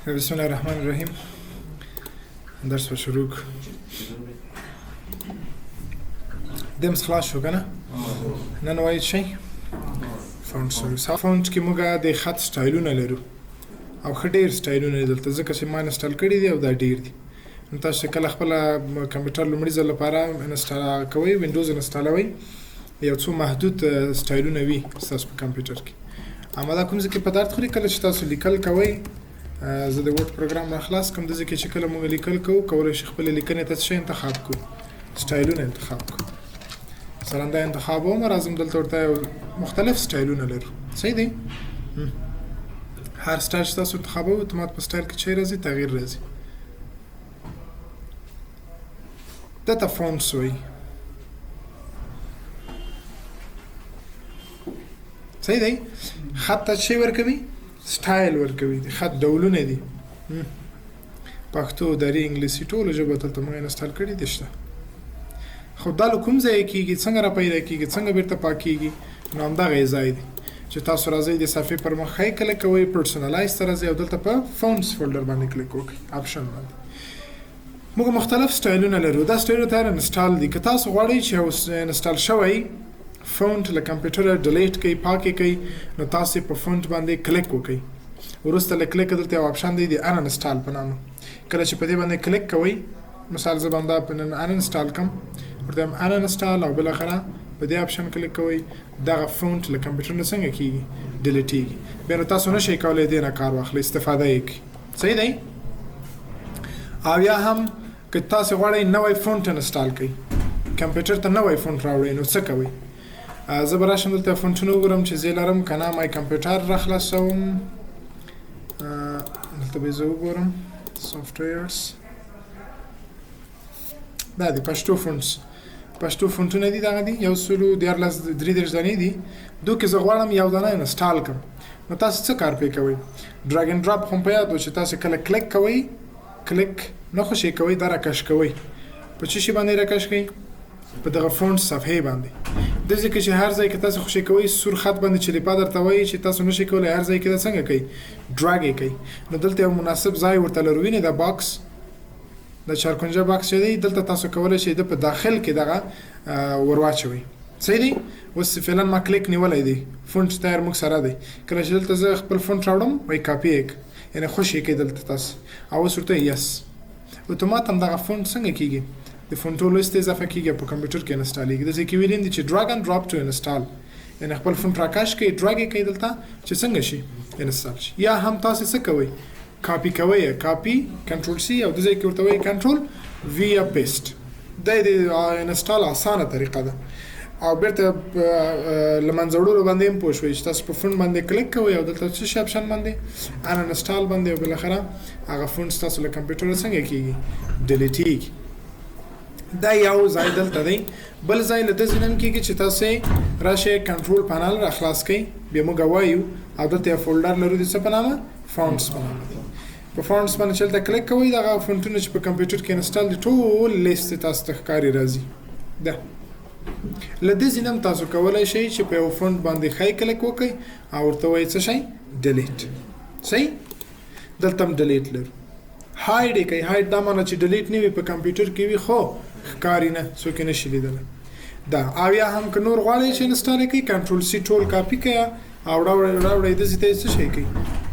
بسم الله الرحمن الرحیم. درس به شروع دمس خلاص شو کنه. نن وایي شي فونټ سرویس. فونټ کې موږ د خط سټایلونه لرو او ډېر سټایلونه دلته ځکه چې ما انسټال کړي دي او دا ډېر دي. نو تاسو کله خپل کمپیوټر لومړي ځل لپاره انسټال کوئ، وینډوز انسټالوئ، یو څو محدود سټایلونه وي تاسو په کمپیوټر کې. اما دا کوم ځکه په درد خوري کله چې تاسو لیکل کوئ. زه د ورډ پروګرام را خلاص کوم، د ځکه چې کله موږ لیکل کوو کولای شي خپل لیکنې ته څه انتخاب کوو، سټایلونه انتخاب کوو. مثلا دا انتخاب هم راځم دلته ورته مختلف سټایلونه لرو. صحیح دی؟ هر سټایل چې تاسو انتخابوئ اتومات په سټایل کې چی راځي؟ تغییر راځي. دته فونټس وایي. صحیح دی؟ خط ته چی ورکوي؟ سټایل ورکوي. د خط ډولونه دي پښتو، دري، انګلیسي، ټولو ژبو دلته موږ انسټال کړي دي شته. خو دا له کوم ځایه کېږي، څنګه را پیدا کېږي، څنګه بیرته پاکېږي؟ نو همدغه یې ځای دی چې تاسو راځئ د صفحې پر مخ ښی کلیک کوئ، پرسنلایز ته راځئ او دلته په فونټس فولډر باندې کلیک وکړئ، آپشن باندې. موږ مختلف سټایلونه لرو. دا سټایلونه تر انسټال دي. که تاسو غواړئ چې انسټال شوی فونټ له کمپیوټره ډیلیټ کړئ، پاکې کړئ، نو تاسو په فونټ باندې کلیک وکړئ. وروسته له کلیک دلته یو آپشن دی د ان انسټال په نامه. کله چې په دې باندې کلیک کوئ، مثال زه به همدا ان انسټال کړم، ورته ان انسټال او بالاخره په دې آپشن کلیک کوئ، دغه فونټ له کمپیوټر نه څنګه کېږي؟ ډیلیټېږي. بیا نو تاسو نشئ کولی دې نه کار واخلئ، استفاده یې کړئ. صحیح دی؟ او یا هم که تاسو غواړئ نوی فونټ انسټال کړئ، کمپیوټر ته نوی فونټ راوړئ، نو څه کوئ؟ زه به راشم دلته فونټونه وګورم چې زه یې لرم که نه. مای کمپیوټر را خلاصوم، دلته به یې زه وګورم سافټویرز. دا دی پښتو فونټس. پښتو فونټونه دي، دغه دي 113 دانې دي. دو کې زه غواړم یو دانه انسټال کړم، نو تاسو څه کار پې کوئ؟ ډراګ اینډ ډراپ خو په یاد و چې تاسو کله کلیک کوئ، کلیک نه خوشې کوئ، دا راکش کوئ. په څه شي باندې راکش کوئ؟ په دغه فونټ صفحې باندې. د ځکه چې هر ځای کې تاسو خوشې کوئ سور خط باندې چې لیپا درته وایي چې تاسو نشئ کولی هر ځای کې دا څنګه کوئ؟ ډراګ یې کوئ. نو دلته یو مناسب ځای ورته لرو، وینئ دا باکس، د چارکونجه باکس چې دی، دلته تاسو کولی شئ د په داخل کې دغه ورواچوئ. صحیح دی؟ اوس فعلا ما کلیک نیولی دی، فونټ تیار موږ سره دی. کله چې دلته زه خپل فونټ راوړم وایي کاپي یې یعنې خوش یې کوئ دلته تاسو، او اوس ورته یس اتومات هم دغه فونټ څنګه کېږي؟ د فونټو لیست اضافه کېږي په کمپیوټر کې انسټالېږي. داسې کې ویلي دي چې ډراګ اینډ ډراپ ټو انسټال، یعنې خپل فونټ راکش کوئ، ډراګ یې کوئ دلته چې څنګه شي انسټال شي. یا هم تاسو څه کوئ؟ کاپي کوئ، کاپي کنټرول سی او د ځای کې ورته وایي کنټرول وی یا پیسټ. دا د انسټال اسانه طریقه ده. او بیرته له منځه وړلو باندې هم پوه شوئ چې تاسو په فونټ باندې کلیک کوئ او دلته څه شي آپشن باندې ان انسټال باندې، او بالاخره هغه فونټ تاسو له کمپیوټره څنګه کېږي؟ ډیلیټېږي. دا یو ځای دلته دی. بل ځای له دې ځای نه کېږي چې تاسو راشئ کنټرول پانل را خلاص کړئ، بیا موږ وایو او دلته یو فولډر لرو د څه په نامه؟ فونټس په نامه. په فونټس باندې چې دلته کلیک کوئ، دغه فونټونه چې په کمپیوټر کې انسټال دي ټول لیست تاسو ته ښکاري راځي. ده له دې ځای نه هم تاسو کولی شئ چې په یو فونټ باندې ښی کلیک وکړئ او ورته وایي څه شی؟ ډیلیټ. صحیح؟ دلته هم ډیلیټ لرو. هایډ یې کوئ. هایډ دا معنی چې ډیلیټ نه وي په کمپیوټر کې وي خو ښکاري نه، څوک یې نشي لیدلی. دا او یا هم که نور غواړئ چې انسټال یې کړئ، کنټرول سی ټول کاپي کړئ او راوړئ داسې ته یې څه شی کوئ؟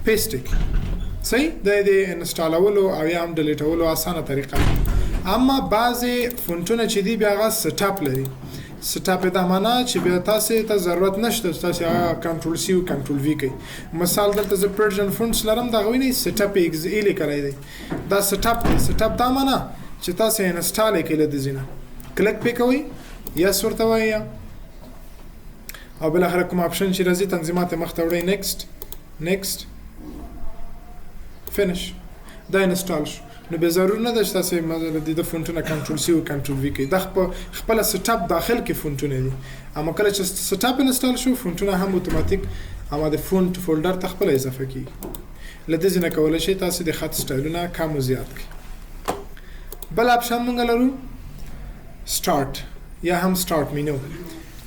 پیسټ یې کړئ. صحیح؟ دا یې د انسټالولو او یا هم ډیلیټولو اسانه طریقه ده. اما بعضې فونټونه چې دي بیا هغه سټاپ لري. سټاپ دا معنا چې بیا تاسو ته ضرورت نشته چې تاسو هغه کنټرول سی او کنټرول وی کوئ. مثال دلته زه پرژن فونټس لرم، دغه وینئ سټاپ ایکس ای لیکلی دی. دا سټاپ دی. سټاپ دا معنا چې تاسو یې انسټال یې کړئ له دې ځای نه کلیک پې کوئ، یس ورته وایي او بالاخره کوم آپشن چې راځي تنظیمات یې مخته وړئ، نیکسټ نیکسټ فینش. دا انسټال شو. نو به ضرور نه ده چې تاسو د فونټونه کنټرول سی او کنټرول وی کوئ. دا خپله سټاپ داخل کې فونټونه دي. اما کله چې سټاپ انسټال شو فونټونه هم اتوماتیک اما د فونټ فولډر ته خپله اضافه کېږي. له دې ځای نه کولی شئ تاسو د خط سټایلونه کم او زیات کړئ. بل آپشن موږ لرو سټارټ یا هم سټارټ مینو.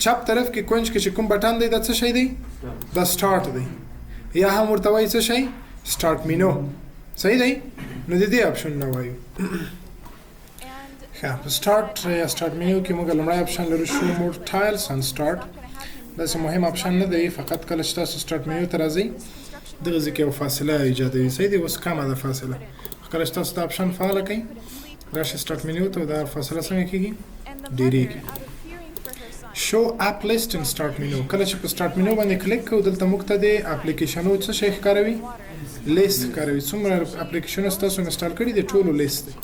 چپ طرف کې کونج کې چې کوم بټن دی دا څه شی دی؟ دا سټارټ دی. یا هم ورته وایي څه شی؟ سټارټ مینو. صحیح دی نو د دې اپشن نه وایو ښه په سٹارټ یا سٹارټ منیو کې موږ لومړی اپشن لرو شو مور ټایلز ان سٹارټ داسې مهم اپشن نه دی فقط کله چې تاسو سٹارټ منیو ته راځئ دغه ځای کې یو فاصله ایجادوي صحیح دی اوس کمه ده فاصله کله چې تاسو دا اپشن فعاله کړئ راشئ سٹارټ منیو ته دا فاصله څنګه کېږي ډېرېږي شو اپ لیست ان سٹارټ منیو کله چې په سٹارټ منیو باندې کلیک کوو دلته موږ ته د اپلیکیشنو څه شی ښکاروي لیست ښکاروي څومره اپلیکیشنونه ستاسو انسټال کړي د ټولو لیست دی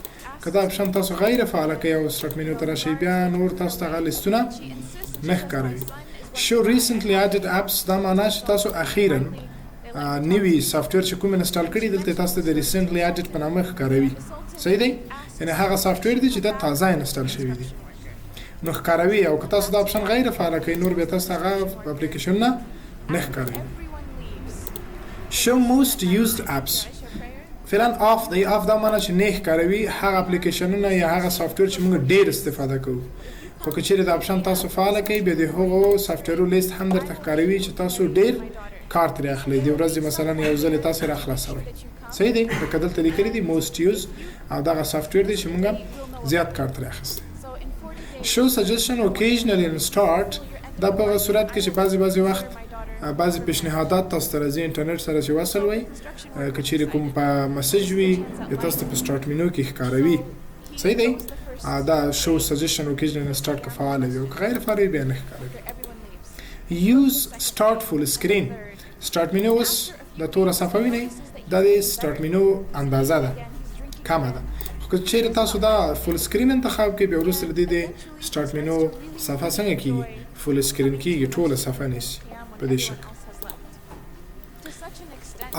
که دا اپشن تاسو غیر فعاله کوئ او سٹارټ منیو ته راشئ بیا نور تاسو ته هغه لیستونه نه ښکاروي شو ریسنټلی اډډ اپس دا معنا چې تاسو اخیرا نوي سافټویر چې کوم انسټال کړي دلته تاسو ته د ریسنټلی اډډ په نامه ښکاروي صحیح دی یعنې هغه سافټویر دی چې دا تازه انسټال شوي دي نو ښکاروي او که تاسو دا اپشن غیر فعاله کوئ نور بیا تاسو ته هغه اپلیکیشنونه نه ښکاروي شو موست یوزډ اپس فعلا آف دی آف دا معنی چې نه ښکاروي هغه اپلیکیشنونه یا هغه سافټویر چې موږ ډېر استفاده کوو خو که چیرې دا اپشن تاسو فعاله کوئ بیا د هغو سافټویرو لیست هم درته ښکاروي چې تاسو ډېر کار ترې اخلئ د ورځې مثلا یو ځل یې تاسو راخلاصوئ صحیح دی لکه دلته لیکلي دي موست یوز او دغه سافټویر دی چې موږ زیات کار ترې اخیستی شو سجیشن اوکیژنلی ان سٹارټ دا په هغه صورت کې چې بعضې وخت بعضې پیشنهادات تاسو ته راځي انټرنیټ سره چې وصل وئ که چیرې کوم په مسیج وي یا تاسو ته په سٹارټ منیو کې ښکاروي صحیح دی دا شو سجیشن اوکیژنلی ان سٹارټ که فعاله وي او که غیر فعاله وي بیا نه ښکاروي یوز سٹارټ فول سکرین سٹارټ منیو اوس د توره صفحه وینئ دا د سٹارټ منیو اندازه ده کمه ده که چیرې تاسو دا فول سکرین انتخاب کړئ بیا وروسته د دې د سٹارټ منیو صفحه څنګه کېږي فول سکرین کېږي ټوله صفحه نیسي په دې شکل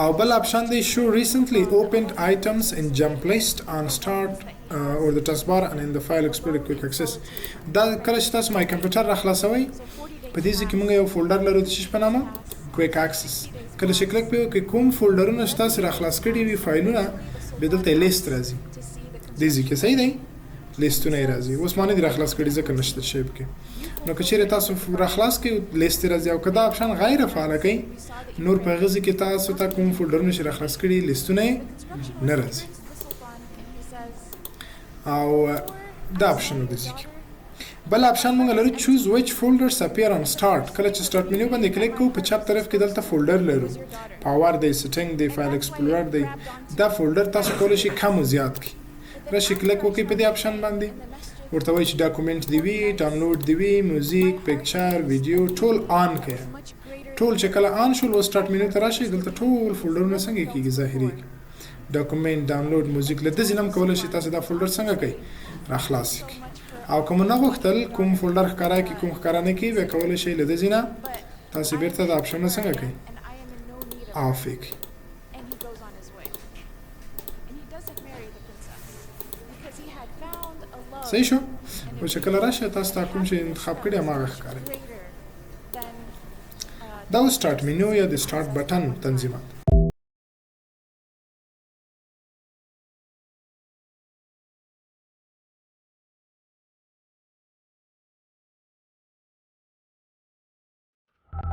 او بل اپشن دی شو ریسنټلی اوپنډ آیټمز ان جمپ لیست آن سٹارټ or the taskbar and in the file explorer quick access دا کله چې تاسو مای کمپیوټر راخلاصوئ په دې ځای کې موږ یو فولډر لرو د څه په نامه کویک اکسس کله چې کلیک پې وکړئ کوم فولډرونه چې تاسو راخلاص کړي وي فایلونه بیا دلته لیست راځي دې ځای کې صحیح دی لیستونه یې راځي اوس ما نه دي راخلاص کړي ځکه نشته شی پکې نو که چیرې تاسو راخلاص کړئ لیست راځي او که دا اپشن غیر فعاله کړئ نور په هغه ځای کې تاسو ته کوم فولډرونه چې راخلاص کړي لیستونه یې نه راځي او دا اپشن د ځای کې بل اپشن موږ لرو چوز ویچ فولډرز اپیر آن سٹارټ کله چې سٹارټ منیو باندې کلیک کوو په چپ طرف کې دلته فولډر لرو پاور دی سیټینګ دی فایل ایکسپلورر دی دا فولډر تاسو کولی شئ کم او زیات کړئ راشئ کلیک وکړئ په دې اپشن باندې ورته وایي چې ډاکومنټ دی وي ډاونلوډ دی وي میوزیک پکچر ویډیو ټول آن کړئ ټول چې کله آن شول و سٹارټ منیو ته راشئ دلته ټول فولډرونه څنګه کېږي ظاهري ډاکومنټ ډاونلوډ میوزیک له دې ځای نه هم کولی شئ تاسو دا فولډر څنګه کوئ راخلاص کړئ او که مو نه غوښتل کوم فولډر ښکاره کړي کوم ښکاره نه کړي بیا کولی شئ له دې ځای نه تاسو بېرته دا اپشنونه څنګه کوئ آف یې کړئ صحیح شو او چې کله راشئ تاسو ته کوم چې انتخاب کړي هماغه ښکاره دا و سٹارټ منیو یا د سٹارټ بټن تنظیمات